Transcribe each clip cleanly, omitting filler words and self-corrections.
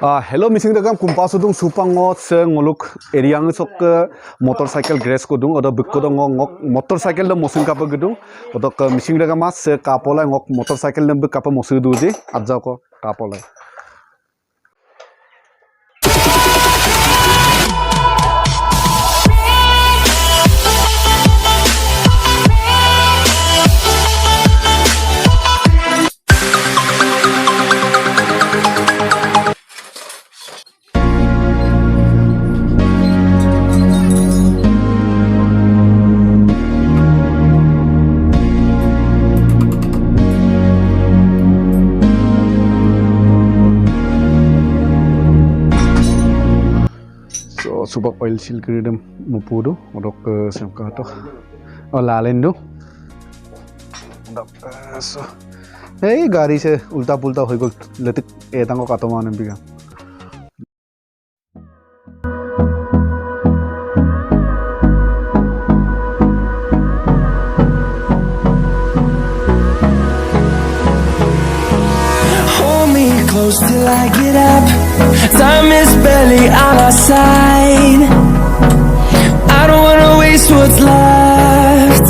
Hello missing dagam kumpas udung supangot se ngoluk area ngisok ke motorcycle grass kodung oda bekodong ngok motorcycle da mosin kapa gedung oda ke missing dagam mas se kapola ngok motorcycle nembe kapa mosu duji adja ko kapola Subak oil seal kirim mupudu odok ke semka to lalen do so hey gari se ulta pulta hoi gol letik etango katoman biga Hold me close till I get up. Time is barely on our side. I don't wanna waste what's left.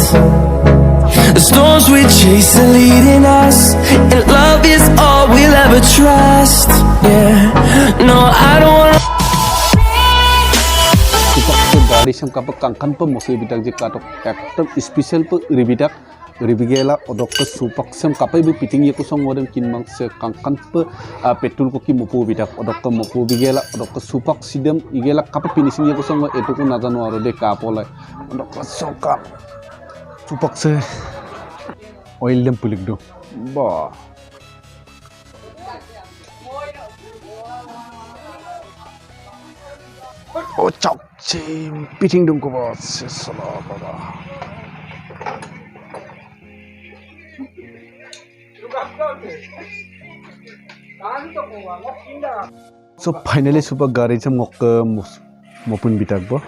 The storms we chase are leading us, and love is all we'll ever trust. Yeah, no, I don't wanna. Gari sem kapak kangkan pe mosi bidak je katok ektam special pe ribidak ribigela odok ke supak sem kapai bi piting ye kusong modem kinmang se kangkan pe petrol ko ki mopu bidak odok ke mopu bigela odok ke supak sidem igela kapai finishing ye kusong etu ko najano aro de kapola odok ke soka supak se oil dem pulik do ba oh chok chim piting dum ko ba se sala baba so finally super gari jam ngok ke mopun bitak bo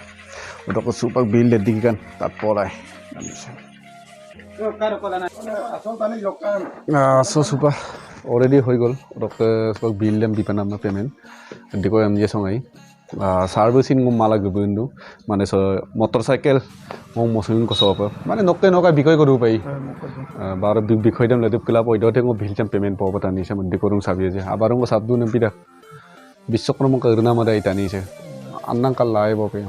odok super bill le digan tat polai so super already hoi gol odok super bill lem dipanam payment diko am je songai servicing ngum mala gebundu mane so motorcycle ngom mosun ko sopa mane nokke noka bikoi koru pai bar bikoi dam ledup kala poi dote ngom biljam payment po batani sa mandi korung sabi je abarung ko sabdu nem pida bisokroma karna mada itani se annang kal lai bo pe